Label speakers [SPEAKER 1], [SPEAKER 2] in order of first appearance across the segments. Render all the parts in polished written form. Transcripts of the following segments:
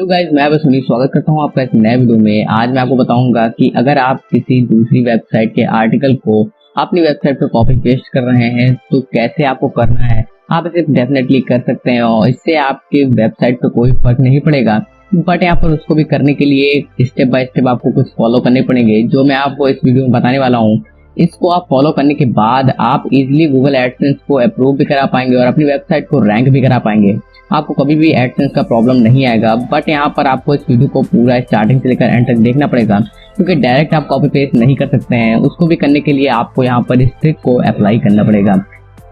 [SPEAKER 1] Hello guys, मैं बस सुनील स्वागत करता हूं आपका इस नए वीडियो में। आज मैं आपको बताऊंगा कि अगर आप किसी दूसरी वेबसाइट के आर्टिकल को अपनी वेबसाइट पर कॉपी पेस्ट कर रहे हैं तो कैसे आपको करना है। आप इसे डेफिनेटली कर सकते हैं और इससे आपके वेबसाइट पर कोई फर्क नहीं पड़ेगा। बट यहाँ पर उसको भी करने के लिए स्टेप बाय स्टेप आपको कुछ फॉलो करने पड़ेंगे, जो मैं आपको इस वीडियो में बताने वाला हूँ। इसको आप फॉलो करने के बाद आप इजीली गूगल एडसेंस को अप्रूव भी करा पाएंगे और अपनी वेबसाइट को रैंक भी करा पाएंगे। आपको कभी भी एडसेंस का प्रॉब्लम नहीं आएगा। बट यहाँ पर आपको इस वीडियो को पूरा स्टार्टिंग से लेकर एंड तक देखना पड़ेगा, क्योंकि डायरेक्ट आप कॉपी पेस्ट नहीं कर सकते हैं। उसको भी करने के लिए आपको यहाँ पर इस ट्रिक को अप्लाई करना पड़ेगा।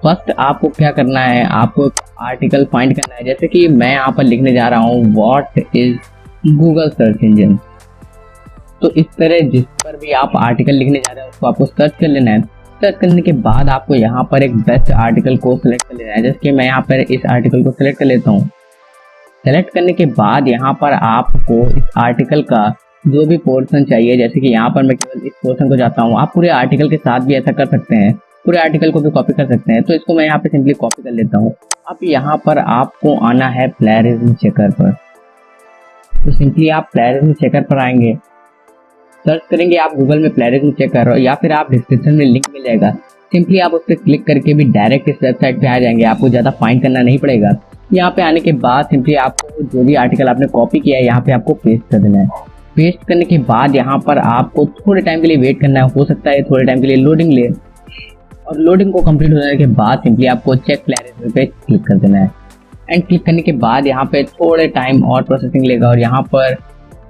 [SPEAKER 1] फर्स्ट आपको क्या करना है, आपको आर्टिकल फाइंड करना है। जैसे कि मैं यहाँ पर लिखने जा रहा हूँ what is Google search engine. तो इस तरह जिस पर भी आप आर्टिकल लिखने जा रहे हैं उसको आपको सर्च कर लेना है। सर्च करने के बाद आपको यहाँ पर एक बेस्ट आर्टिकल को सिलेक्ट कर लेना है। जैसे कि मैं यहाँ पर इस आर्टिकल को सिलेक्ट कर लेता हूँ। सेलेक्ट करने के बाद यहाँ पर आपको इस आर्टिकल का जो भी पोर्शन चाहिए, जैसे कि यहाँ पर मैं केवल इस पोर्शन को जाता हूँ। आप पूरे आर्टिकल के साथ भी ऐसा कर सकते हैं, पूरे आर्टिकल को भी कॉपी कर सकते हैं। तो इसको मैं यहाँ पे सिंपली कॉपी कर लेता हूँ। अब यहाँ पर आपको आना है प्लेजरिज्म चेकर पर। तो सिंपली आप प्लेजरिज्म चेकर पर आएंगे, सर्च करेंगे आप गूगल में प्लेजरिज्म चेकर, या फिर आप डिस्क्रिप्शन में लिंक मिल जाएगा। सिंपली आप उस पर क्लिक करके भी डायरेक्ट इस वेबसाइट पे आ जाएंगे। आपको ज़्यादा फाइंड करना नहीं पड़ेगा। यहाँ पे आने के बाद सिंपली आपको जो भी आर्टिकल आपने कॉपी किया है यहाँ पे आपको पेस्ट कर देना है। पेस्ट करने के बाद यहाँ पर आपको थोड़े टाइम के लिए वेट करना है। हो सकता है थोड़े टाइम के लिए लोडिंग ले, और लोडिंग को कंप्लीट हो जाने के बाद सिंपली आपको चेक प्लेजरिज्म पे क्लिक कर देना है। एंड क्लिक करने के बाद यहाँ पे थोड़े टाइम और प्रोसेसिंग लेगा और यहाँ पर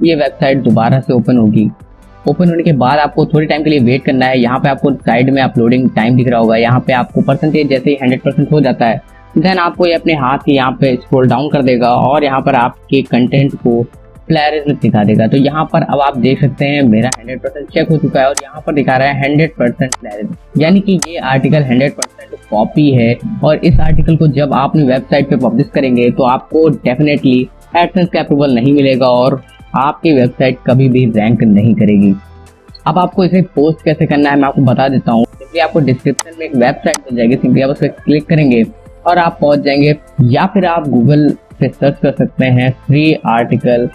[SPEAKER 1] ये वेबसाइट दोबारा से ओपन होगी। ओपन होने के बाद आपको थोड़ी टाइम के लिए वेट करना है। यहाँ पे आपको साइड में अपलोडिंग टाइम दिख रहा होगा। यहाँ पे आपको परसेंटेज जैसे ही 100% हो जाता है, देन आपको ये अपने हाथ के यहाँ पे स्क्रॉल डाउन कर देगा और यहाँ पर आपके कंटेंट को प्लेजरिज्म दिखा देगा। तो यहाँ पर अब आप देख सकते हैं मेरा 100% चेक हो चुका है और यहाँ पर दिखा रहा है 100% प्लेजरिज्म, यानी कि ये आर्टिकल 100% कॉपी है। और इस आर्टिकल को जब आप अपनी वेबसाइट पे पब्लिश करेंगे तो आपको डेफिनेटली एडसेंस का अप्रूवल नहीं मिलेगा और आपकी वेबसाइट कभी भी रैंक नहीं करेगी। अब आपको इसे पोस्ट कैसे करना है मैं आपको बता देता हूँ। सिंपली आपको डिस्क्रिप्शन में एक वेबसाइट मिल जाएगी, सिंपली आप उस पर क्लिक करेंगे और आप पहुंच जाएंगे। या फिर आप गूगल पे सर्च कर सकते हैं फ्री आर्टिकल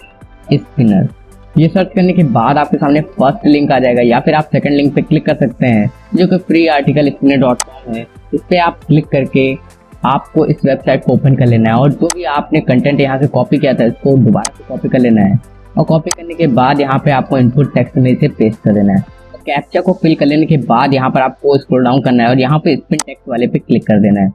[SPEAKER 1] स्पिनर। ये सर्च करने के बाद आपके सामने फर्स्ट लिंक आ जाएगा, या फिर आप सेकंड लिंक पे क्लिक कर सकते हैं जो कि फ्री आर्टिकल स्पिनर.com है। इस पर आप क्लिक करके आपको इस वेबसाइट को ओपन कर लेना है और जो भी आपने कंटेंट यहाँ से कॉपी किया था इसको दोबारा से कॉपी कर लेना है। और कॉपी करने के बाद यहाँ पे आपको इनपुट टेक्स्ट में इसे पेस्ट कर देना है। कैप्चा को फिल कर लेने के बाद यहाँ पर आपको स्क्रॉल डाउन करना है और यहाँ पे स्पिन टेक्स्ट वाले पे क्लिक कर देना है।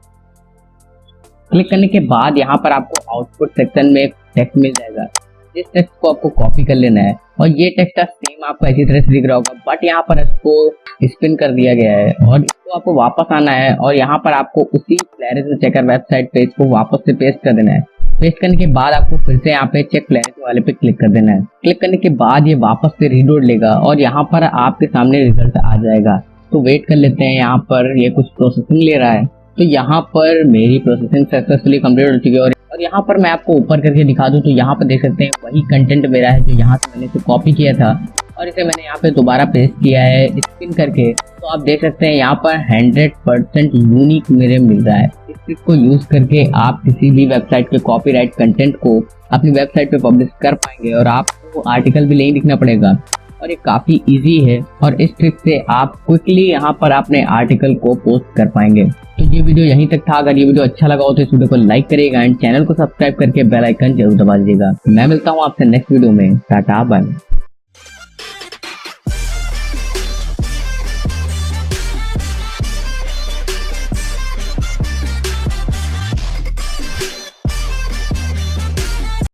[SPEAKER 1] क्लिक करने के बाद यहाँ पर आपको आउटपुट सेक्शन में एक टेक्स्ट मिल जाएगा। इस टेक्स्ट को आपको कॉपी कर लेना है और ये टेक्स्ट सेम आपको इसी तरह से दिख रहा होगा, बट यहाँ पर इसको स्पिन कर दिया गया है और इसको आपको वापस आना है और यहाँ पर आपको उसी प्लेजरिज्म चेकर वेबसाइट पे इसको वापस से पेस्ट कर देना है। पेस्ट करने के बाद आपको फिर से यहाँ पे चेक प्लेजरिज्म वाले पे क्लिक कर देना है। क्लिक करने के बाद ये वापस से रीलोड लेगा और यहाँ पर आपके सामने रिजल्ट आ जाएगा। तो वेट कर लेते हैं, यहाँ पर ये कुछ प्रोसेसिंग ले रहा है। तो यहाँ पर मेरी प्रोसेसिंग सक्सेसफुली कंप्लीट हो चुकी है और यहाँ पर मैं आपको ऊपर करके दिखा दूँ तो यहाँ पर देख सकते हैं वही कंटेंट मेरा है जो यहाँ से मैंने इसे कॉपी किया था और इसे मैंने यहाँ पे दोबारा पेस्ट किया है स्पिन करके। तो आप देख सकते हैं यहाँ पर 100% यूनिक मेरे मिल रहा है। इस ट्रिक को यूज करके आप किसी भी वेबसाइट के कॉपीराइट कंटेंट को अपनी वेबसाइट पे पब्लिश कर पाएंगे और आपको आर्टिकल भी नहीं लिखना पड़ेगा और ये काफी इजी है। और इस ट्रिक से आप क्विकली यहाँ पर अपने आर्टिकल को पोस्ट कर पाएंगे। तो ये वीडियो यहीं तक था। अगर ये वीडियो अच्छा लगा हो तो इस वीडियो को लाइक करिएगा एंड चैनल को सब्सक्राइब करके बेल आइकन जरूर दबा दीजिएगा। मैं मिलता हूँ आपसे नेक्स्ट वीडियो में। Tata bye.